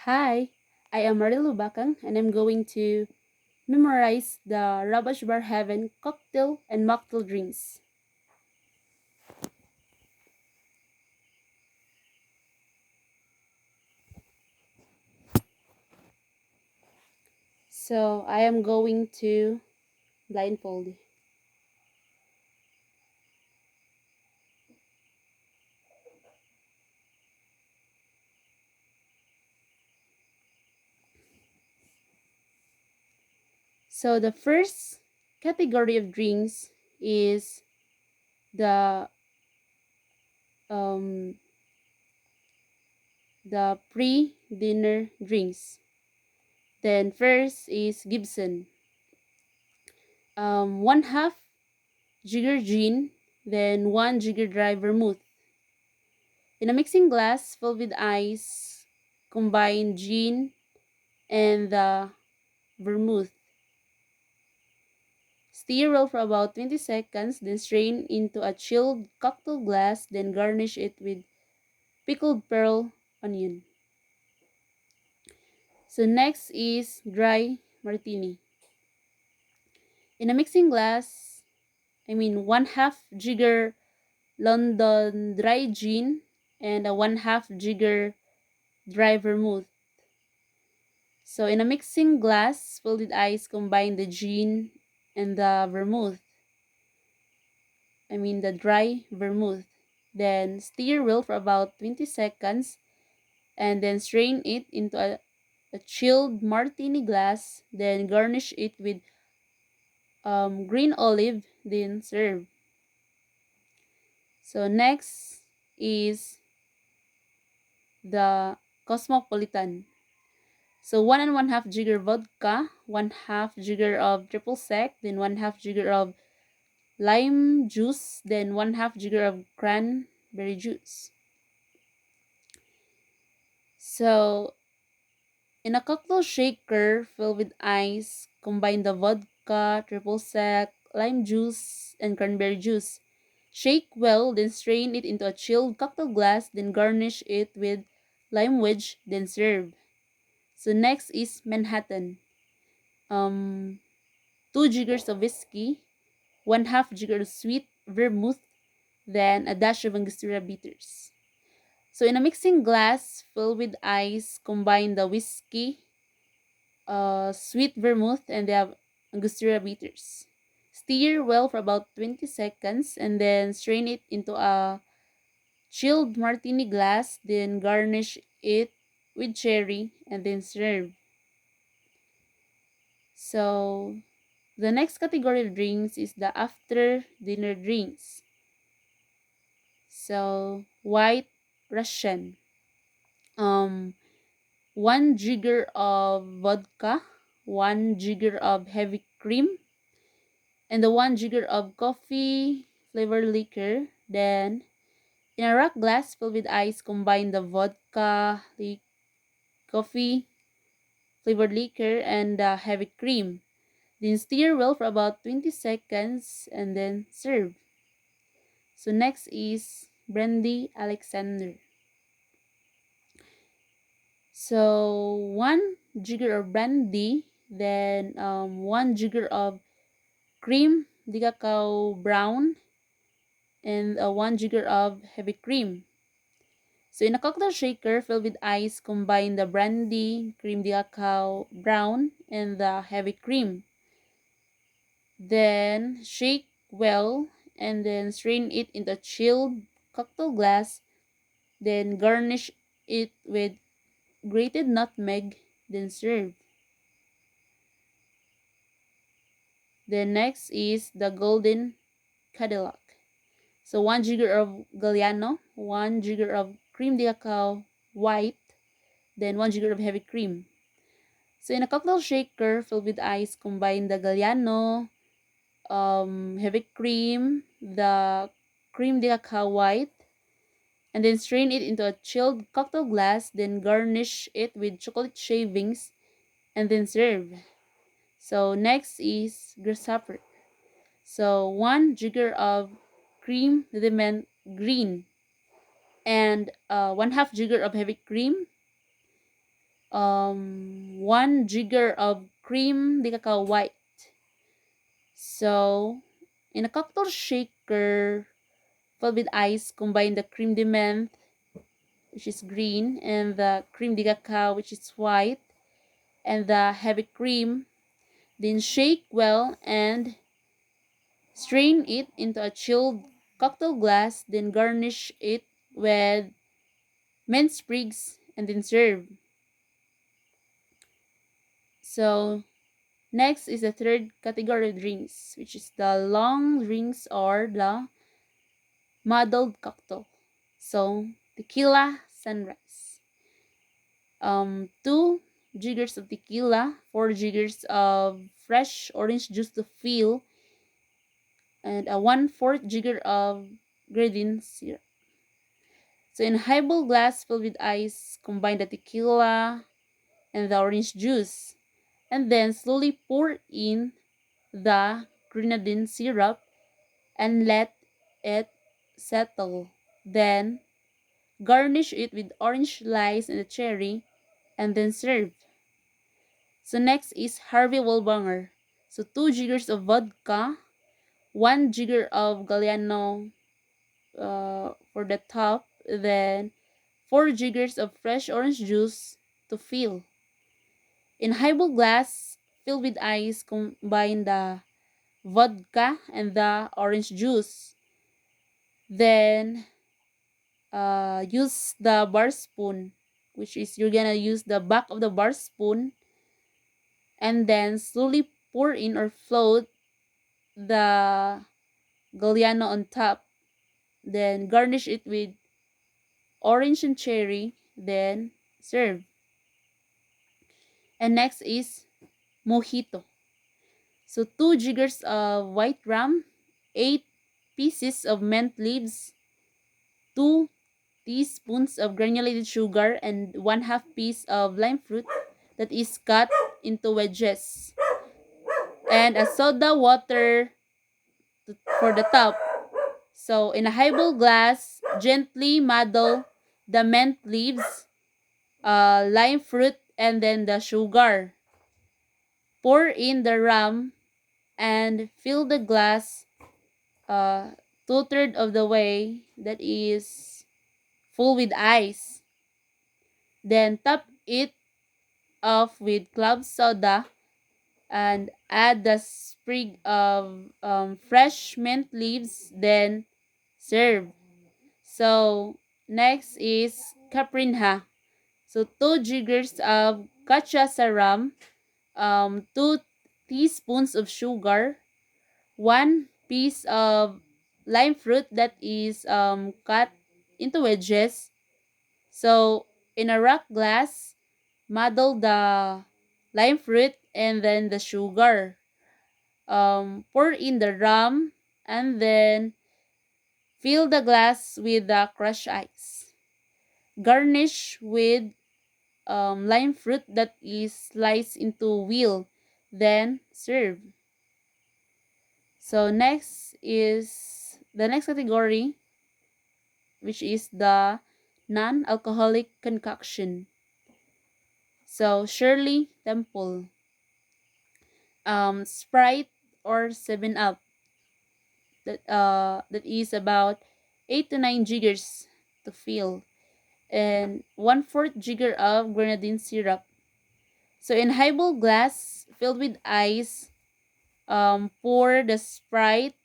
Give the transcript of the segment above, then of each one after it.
Hi, I am Marilu Bakang and I'm going to memorize the Rabach Bar Heaven cocktail and mocktail drinks. So I am going to blindfold. So the first category of drinks is the um, the pre-dinner drinks. Then first is Gibson. 1/2 jigger gin, then 1 jigger dry vermouth. In a mixing glass filled with ice, combine gin and the vermouth. Stir well for about 20 seconds, then strain into a chilled cocktail glass, then garnish it with pickled pearl onion. So next is dry martini. In a mixing glass, 1/2 jigger London dry gin and a 1/2 jigger dry vermouth. So in a mixing glass filled with ice, combine the gin and the vermouth. The dry vermouth. Then stir well for about 20 seconds and then strain it into a chilled martini glass. Then garnish it with green olive, then serve. So next is the Cosmopolitan. So 1 and 1/2 jigger vodka, 1/2 jigger of triple sec, then 1/2 jigger of lime juice, then 1/2 jigger of cranberry juice. So in a cocktail shaker filled with ice, combine the vodka, triple sec, lime juice, and cranberry juice. Shake well, then strain it into a chilled cocktail glass, then garnish it with lime wedge, then serve. So next is Manhattan. Um, 2 jiggers of whiskey, 1/2 jigger of sweet vermouth, then a dash of Angostura bitters. So in a mixing glass filled with ice, combine the whiskey, sweet vermouth, and the Angostura bitters. Stir well for about 20 seconds and then strain it into a chilled martini glass, then garnish it with cherry and then serve. So the next category of drinks is the after dinner drinks. So white Russian. Um 1 jigger of vodka, 1 jigger of heavy cream, and the 1 jigger of coffee flavored liquor. Then, in a rock glass filled with ice, combine the vodka, the coffee flavored liquor, and the heavy cream. Then stir well for about 20 seconds and then serve. So next is Brandy Alexander. So 1 jigger of brandy, then 1 jigger of cream, the cacao brown, and 1 jigger of heavy cream. So in a cocktail shaker filled with ice, combine the brandy, cream de cacao brown, and the heavy cream. Then shake well and then strain it into a chilled cocktail glass. Then garnish it with grated nutmeg, then serve. Then next is the golden Cadillac. So 1 jigger of Galliano, 1 jigger of cream de cacao white, then 1 jigger of heavy cream. So in a cocktail shaker filled with ice, combine the Galliano, heavy cream, the cream de cacao white, and then strain it into a chilled cocktail glass. Then garnish it with chocolate shavings, and then serve. So next is grasshopper. So 1 jigger of cream de menthe green and 1/2 jigger of heavy cream, 1 jigger of cream de cacao white. So, in a cocktail shaker filled with ice, combine the cream de menthe, which is green, and the cream de cacao, which is white, and the heavy cream. Then shake well and strain it into a chilled cocktail glass. Then garnish it with mint sprigs and then serve. So, next is the third category of drinks, which is the long drinks or the muddled cocktail. So, tequila sunrise. 2 jiggers of tequila, 4 jiggers of fresh orange juice to fill, and a 1/4 jigger of grenadine syrup. So, in a highball glass filled with ice, combine the tequila and the orange juice, and then slowly pour in the grenadine syrup and let it settle. Then garnish it with orange slice and a cherry and then serve. So next is Harvey Wallbanger. So 2 jiggers of vodka, 1 jigger of Galliano for the top, then 4 jiggers of fresh orange juice to fill. In highball glass, filled with ice, combine the vodka and the orange juice. Then use the bar spoon, which is you're gonna use the back of the bar spoon, and then slowly pour in or float the Galliano on top. Then garnish it with orange and cherry. Then serve. And next is mojito. So 2 jiggers of white rum, 8 pieces of mint leaves, 2 teaspoons of granulated sugar, and 1/2 piece of lime fruit that is cut into wedges, and a soda water for the top. So in a highball glass, gently muddle the mint leaves, lime fruit, and then the sugar. Pour in the rum and fill the glass 2/3 of the way, that is full with ice. Then top it off with club soda and add the sprig of fresh mint leaves, then serve. So next is Caprinha. So 2 jiggers of cachaça rum, 2 teaspoons of sugar, 1 piece of lime fruit that is cut into wedges. So in a rock glass, muddle the lime fruit and then the sugar. Pour in the rum and then fill the glass with the crushed ice. Garnish with lime fruit that is sliced into wheel. Then serve. So next is the next category, which is the non-alcoholic concoction. So Shirley Temple, Sprite or 7 Up, that is about 8 to 9 jiggers to fill, and 1/4 jigger of grenadine syrup. So in highball glass filled with ice, pour the Sprite,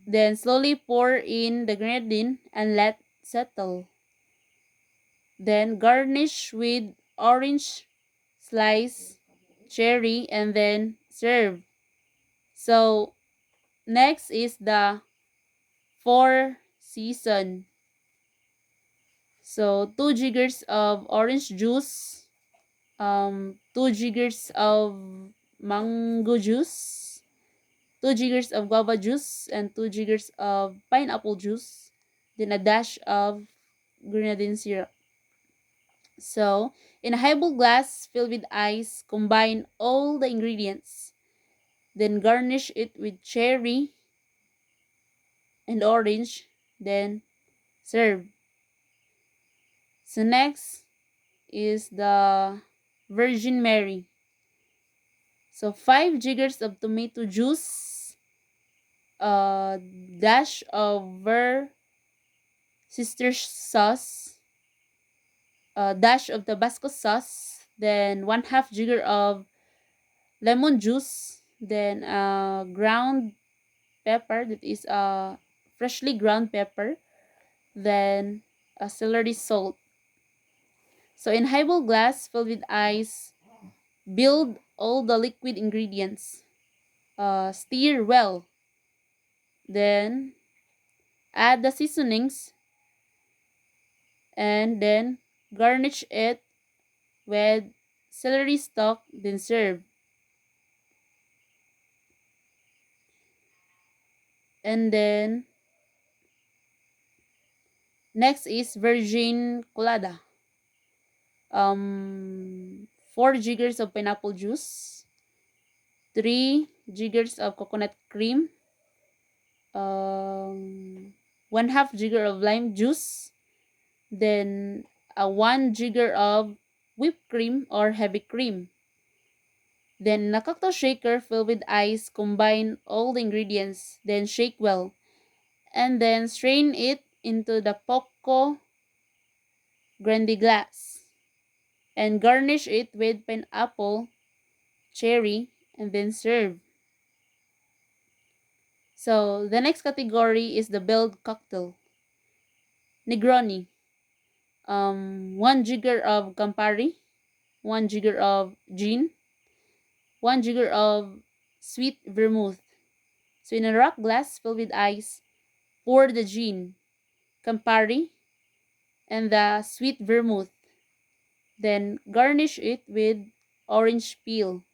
then slowly pour in the grenadine and let settle. Then garnish with orange slice, cherry, and then serve. So next is the Four Season. So 2 jiggers of orange juice, 2 jiggers of mango juice, 2 jiggers of guava juice, and 2 jiggers of pineapple juice. Then a dash of grenadine syrup. So in a highball glass filled with ice, combine all the ingredients. Then garnish it with cherry and orange. Then serve. So next is the Virgin Mary. So 5 jiggers of tomato juice, a dash of sister sauce, a dash of Tabasco sauce, then 1/2 jigger of lemon juice, then ground pepper, that is freshly ground pepper, then a celery salt. So in highball glass filled with ice, build all the liquid ingredients. Stir well. Then add the seasonings and then garnish it with celery stalk, then serve. And then next is virgin colada. 4 jiggers of pineapple juice, 3 jiggers of coconut cream, 1/2 jigger of lime juice, then a 1 jigger of whipped cream or heavy cream. Then in a cocktail shaker filled with ice, combine all the ingredients, then shake well, and then strain it into the poco grande glass, and garnish it with pineapple, cherry, and then serve. So the next category is the build cocktail. Negroni. 1 jigger of Campari, 1 jigger of gin, 1 jigger of sweet vermouth. So in a rock glass filled with ice, pour the gin, Campari, and the sweet vermouth. Then garnish it with orange peel.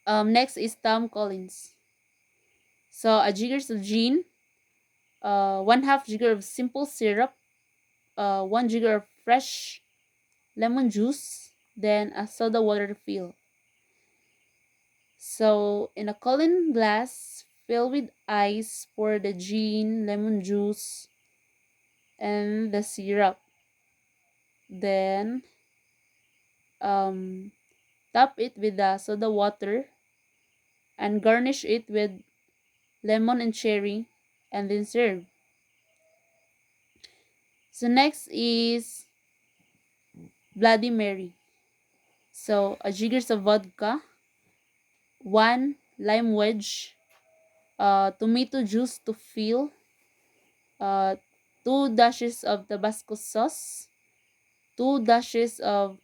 Next is Tom Collins. So a jigger of gin, 1/2 jigger of simple syrup, 1 jigger of fresh lemon juice, then a soda water fill. So in a Collin glass, fill with ice, pour the gin, lemon juice, and the syrup. Then top it with the soda water and garnish it with lemon and cherry, and then serve. So next is Bloody Mary. So a jiggers of vodka, 1 lime wedge, tomato juice to fill, uh, 2 dashes of Tabasco sauce, 2 dashes of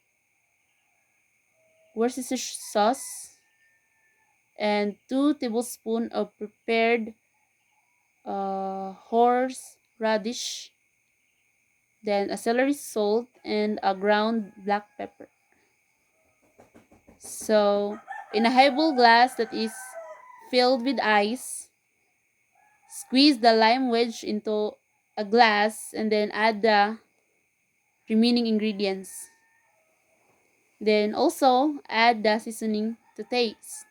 Worcestershire sauce, and 2 tablespoons of prepared horse radish, then a celery salt and a ground black pepper. So in a highball glass that is filled with ice, squeeze the lime wedge into a glass and then add the remaining ingredients. Then also add the seasoning to taste.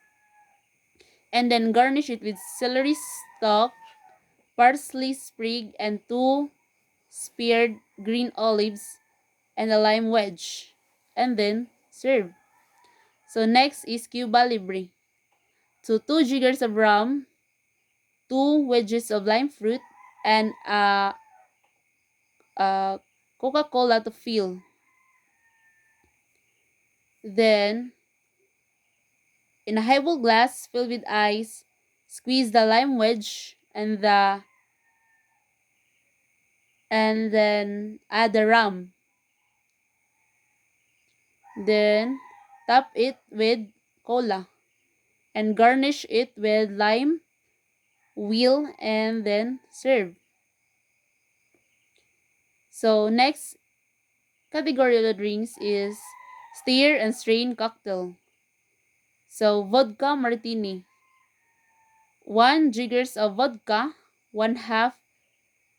And then garnish it with celery stalk, parsley sprig, and 2 speared green olives and a lime wedge. And then serve. So next is Cuba Libre. So 2 jiggers of rum, 2 wedges of lime fruit, and a Coca-Cola to fill. Then in a highball glass filled with ice, squeeze the lime wedge and then add the rum. Then top it with cola and garnish it with lime wheel and then serve. So next category of the drinks is stir and strain cocktail. So vodka martini. 1 jiggers of vodka, 1/2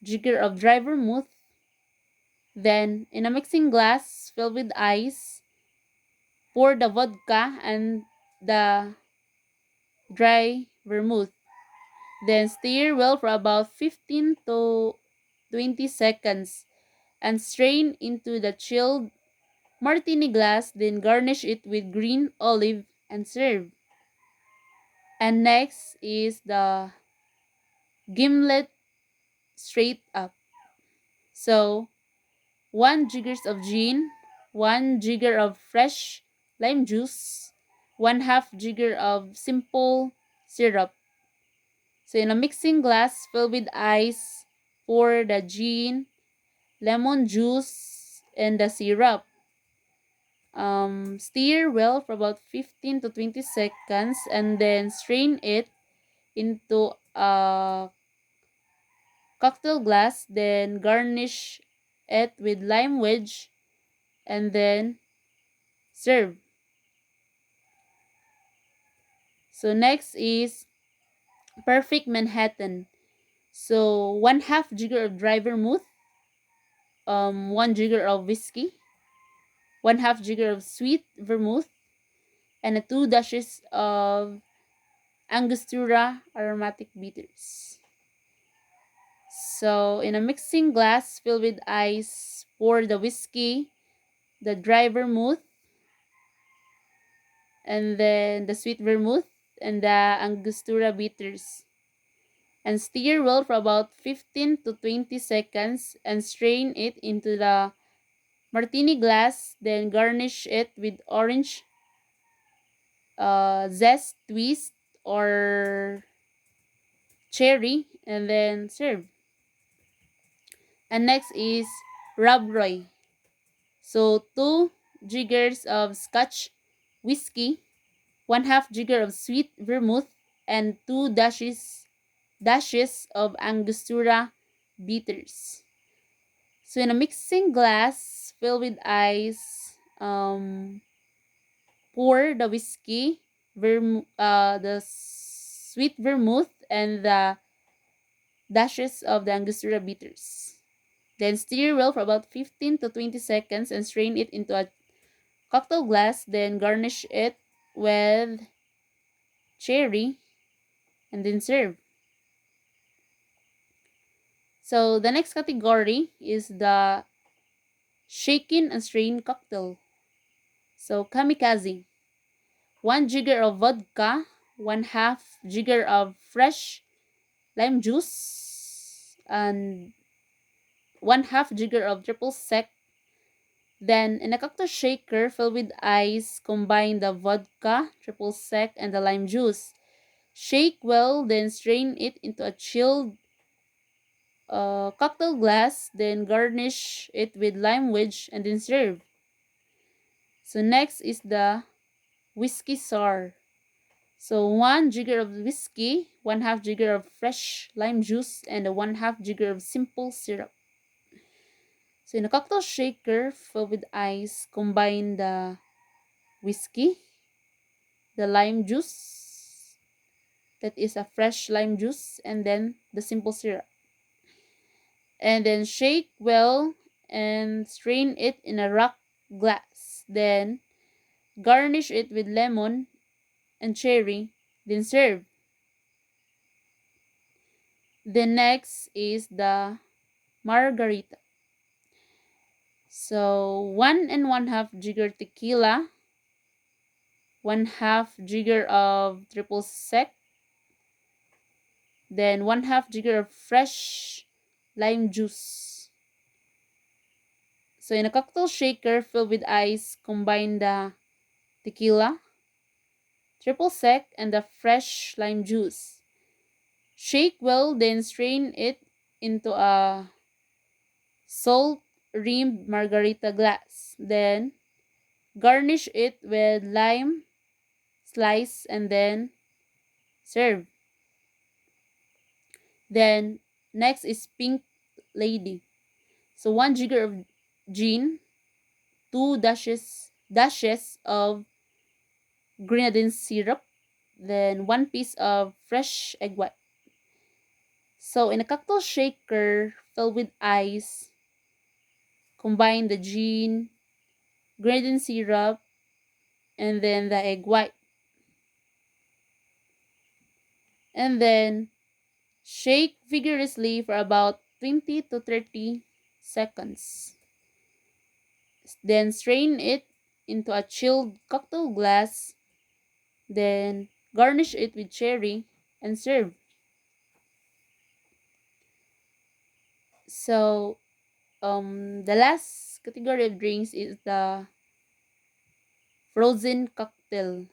jigger of dry vermouth. Then in a mixing glass filled with ice, pour the vodka and the dry vermouth. Then stir well for about 15 to 20 seconds and strain into the chilled martini glass, then garnish it with green olive and serve. And next is the gimlet straight up. So, 1 jiggers of gin, 1 jigger of fresh lime juice, 1/2 jigger of simple syrup. So, in a mixing glass, fill with ice, pour the gin, lemon juice, and the syrup. Stir well for about 15 to 20 seconds and then strain it into a cocktail glass, then garnish it with lime wedge and then serve. So next is perfect Manhattan. So 1/2 jigger of dry vermouth, 1 jigger of whiskey, 1/2 jigger of sweet vermouth, and 2 dashes of Angostura aromatic bitters. So in a mixing glass filled with ice, pour the whiskey, the dry vermouth, and then the sweet vermouth and the Angostura bitters. And stir well for about 15 to 20 seconds and strain it into the martini glass. Then garnish it with orange zest twist or cherry and then serve. And next is Rob Roy. So 2 jiggers of Scotch whiskey, 1/2 jigger of sweet vermouth, and 2 dashes of Angostura bitters. So in a mixing glass, fill with ice. Pour the whiskey, the sweet vermouth, and the dashes of the Angostura bitters. Then stir well for about 15 to 20 seconds and strain it into a cocktail glass. Then garnish it with cherry and then serve. So the next category is the shaken and strained cocktail. So kamikaze. 1 jigger of vodka, 1/2 jigger of fresh lime juice, and 1/2 jigger of triple sec. Then, in a cocktail shaker, fill with ice, combine the vodka, triple sec, and the lime juice. Shake well, then strain it into a chilled cocktail glass, then garnish it with lime wedge, and then serve. So next is the whiskey sour. So 1 jigger of whiskey, 1/2 jigger of fresh lime juice, and a 1/2 jigger of simple syrup. So in a cocktail shaker, fill with ice, combine the whiskey, the lime juice, that is a fresh lime juice, and then the simple syrup. And then shake well and strain it in a rock glass. Then garnish it with lemon and cherry, then serve. The next is the margarita. So 1 and 1/2 jigger tequila, 1/2 jigger of triple sec, then 1/2 jigger of fresh lime juice. So in a cocktail shaker filled with ice, combine the tequila, triple sec, and the fresh lime juice. Shake well, then strain it into a salt rimmed margarita glass. Then garnish it with lime slice and then serve. Then next is pink lady. So 1 jigger of gin, 2 dashes of grenadine syrup, then 1 piece of fresh egg white. So in a cocktail shaker, fill with ice, combine the gin, grenadine syrup, and then the egg white. And then shake vigorously for about 20 to 30 seconds. Then strain it into a chilled cocktail glass. Then garnish it with cherry and serve. So the last category of drinks is the frozen cocktail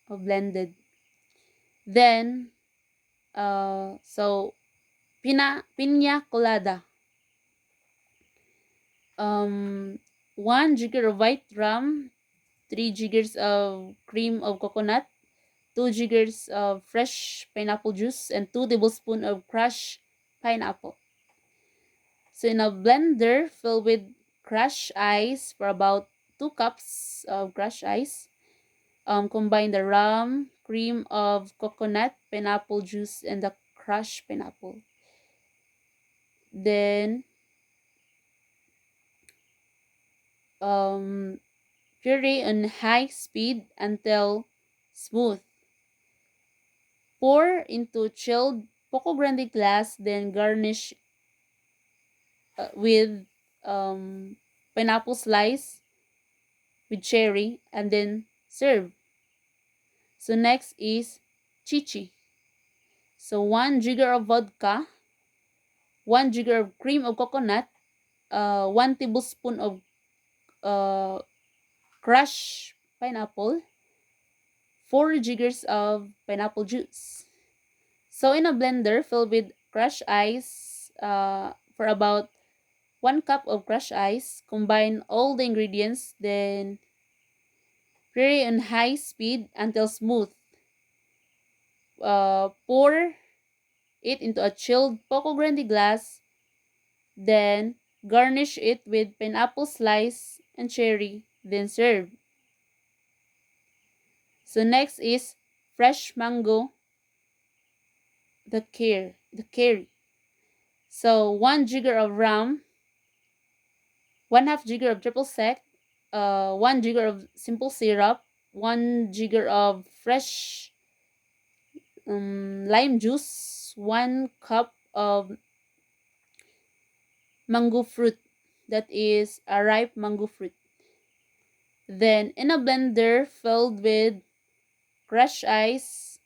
or blended. Then so pina colada. Um 1 jigger of white rum, 3 jiggers of cream of coconut, 2 jiggers of fresh pineapple juice, and 2 tablespoons of crushed pineapple. So in a blender, fill with crushed ice for about 2 cups of crushed ice. Combine the rum, cream of coconut, pineapple juice, and the crushed pineapple. Then um, puree on high speed until smooth. Pour into chilled Poco Grande glass, then garnish with pineapple slice with cherry, and then serve. So next is chichi. So 1 jigger of vodka, 1 jigger of cream of coconut, 1 tablespoon of uh, crushed pineapple, 4 jiggers of pineapple juice. So in a blender, fill with crushed ice for about 1 cup of crushed ice. Combine all the ingredients, then puree on high speed until smooth. Pour it into a chilled Poco Grande glass, then garnish it with pineapple slice and cherry, then serve. So next is fresh mango, the curry. So 1 jigger of rum, 1/2 jigger of triple sec, 1 jigger of simple syrup, 1 jigger of fresh lime juice, 1 cup of mango fruit, that is a ripe mango fruit. Then in a blender filled with crushed ice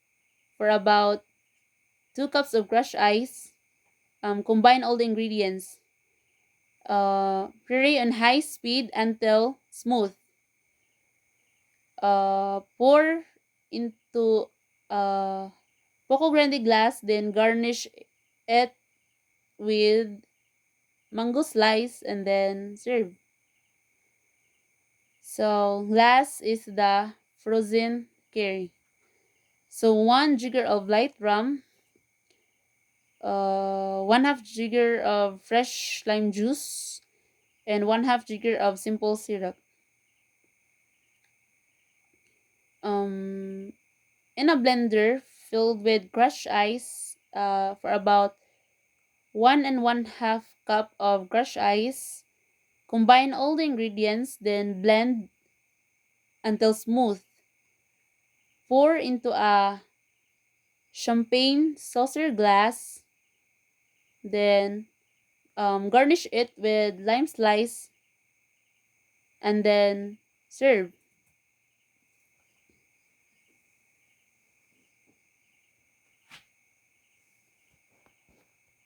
for about 2 cups of crushed ice. Combine all the ingredients. Puree on high speed until smooth. Pour into uh, Poco Grande glass, then garnish it with mango slice and then serve. So last is the frozen curry. So 1 jigger of light rum, 1/2 jigger of fresh lime juice, and 1/2 jigger of simple syrup. Um, in a blender filled with crushed ice for about 1 and 1/2 cup of crushed ice. Combine all the ingredients, then blend until smooth. Pour into a champagne saucer glass, then garnish it with lime slice, and then serve.